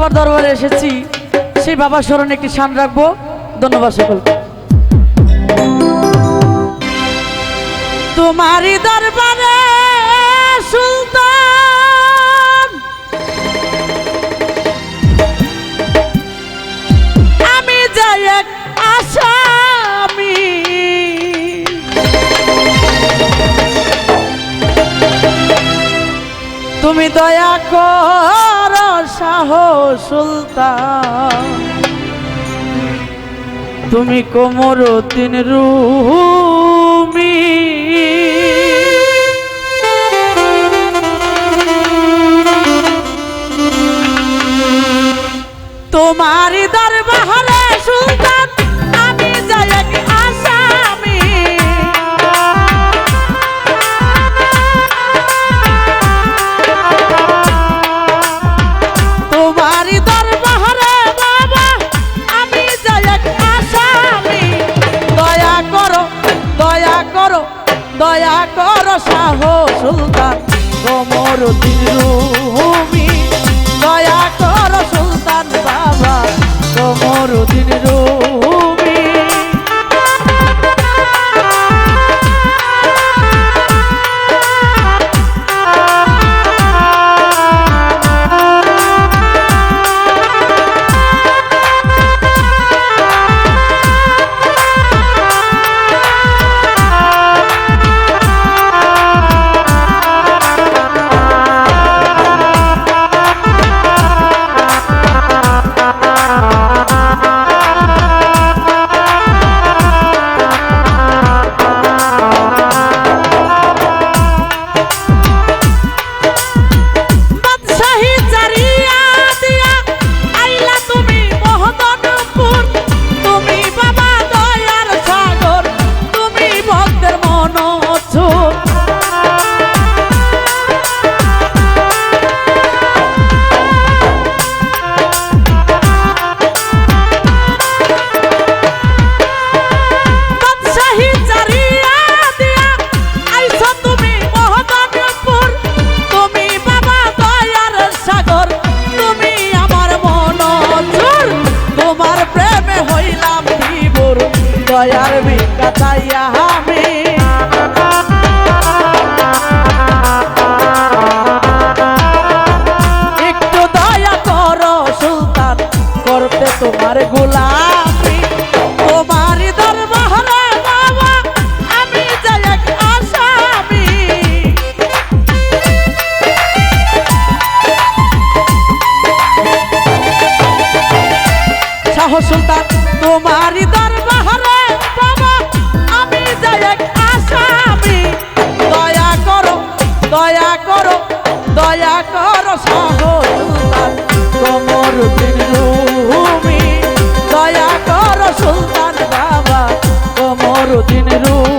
বাবার দরবারে এসেছি, সেই বাবার স্মরণে একটি শান রাখবো। ধন্যবাদ সকলকে। তোমারই দরবারে সুলতান আমি যাই এক আসামি, তুমি দয়া কর শাহ সুলতান, তুমি কোমরউদ্দিন রুমি। তোমারই দরবারে সুলতান আমি যাই এক আসামি, তোমারই দরবারে বাবা আমি যাই এক আসামি, দয়া করো দয়া করো দয়া করো শাহ সুলতান কোমরউদ্দিন রুমি, দয়া করো সুলতান বাবা কোমরউদ্দিন রুমি। দয়ার ভিক্ষা চাইয়া আমি একটু দয়া করো সুলতান করতে তোমার গোলামি, তোমারই দরবারে বাবা আমি যাই এক আসামি। শাহ সুলতান তোমারই দরবারে বাবা আমি যাই এক আসামি, দয়া করো দয়া করো দয়া করো শাহ সুলতান কোমরউদ্দিন রুমি, দয়া করো সুলতান বাবা কোমরউদ্দিন রুমি।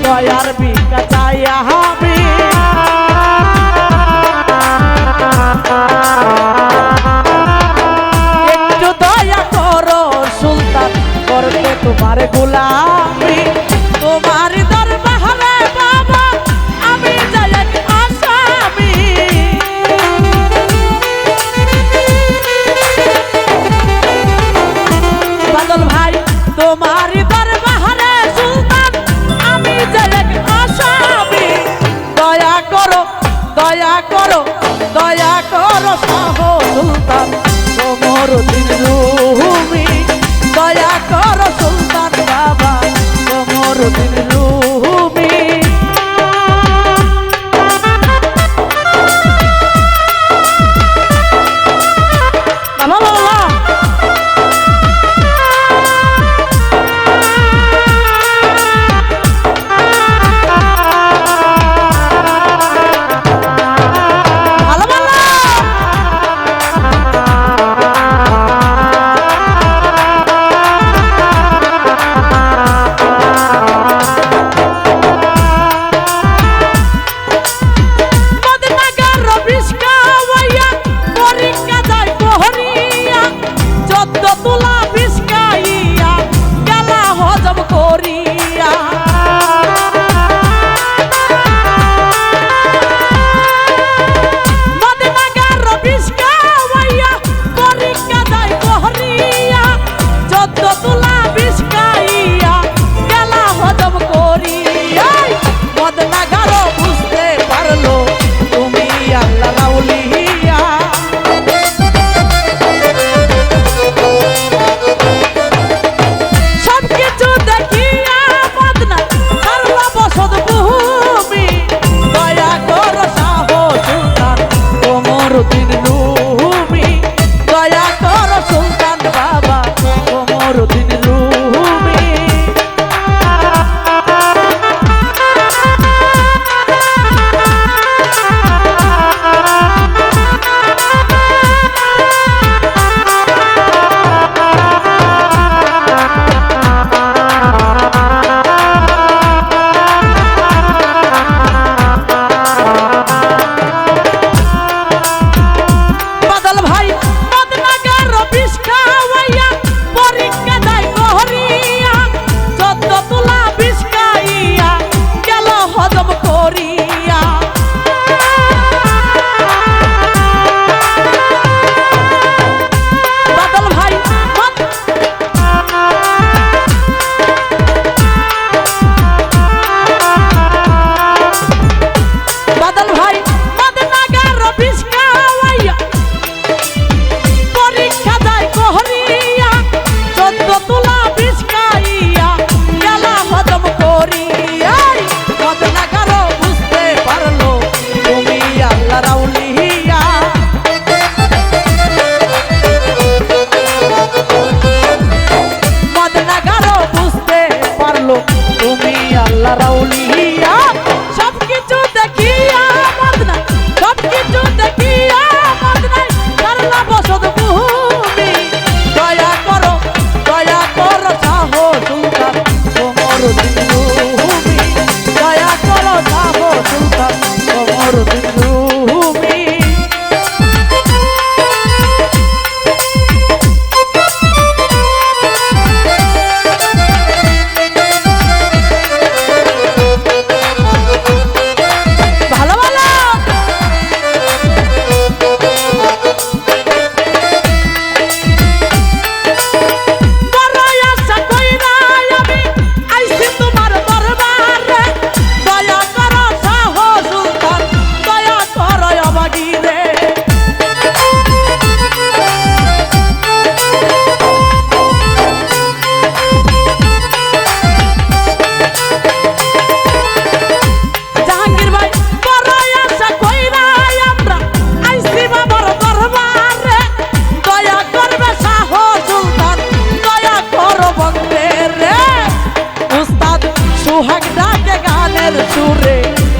দয়ার ভিক্ষা চাইয়া আমি একটু দয়া করো সুলতান করতে তোমার গোলামি, তোমার দরবারে বাবা আমি যাই এক আসামি। বাদল ভাই তোমার দরবারে সুলতান আমি যাই এক আসামি, দয়া করো দয়া করো দয়া করো শাহ সুলতান কমরুদ্দিন রুমি, দয়া করো সুলতান বাবা কমরুদ্দিন রুমি।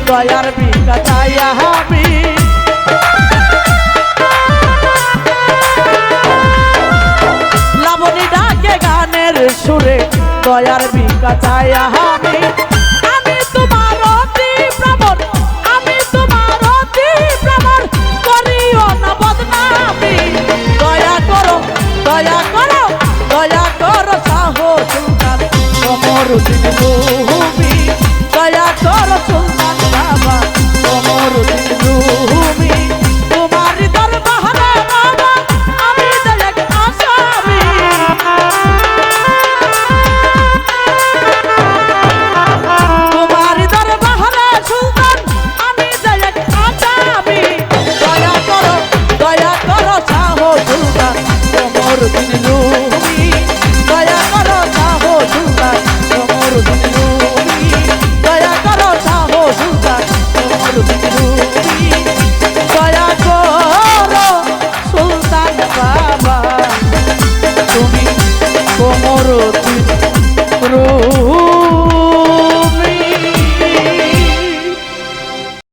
দয়ার ভিক্ষা চাই আমি লাবণী ডাকে গানের সুরে দয়ার ভিক্ষা চাই আমি আমি তোমার অতি প্রবণ আমি তোমার অতি প্রবণ করিও না বদনামি দয়া করো দয়া করো দয়া করো শাহ সুলতান কমরুদ্দিন রুমি দয়া করো সুলতান বাবা কমরুদ্দিন রুমি তোমার দরবারে বাবা আমি দয়াক আসামি বাবা তুমি কোমরতি রূপ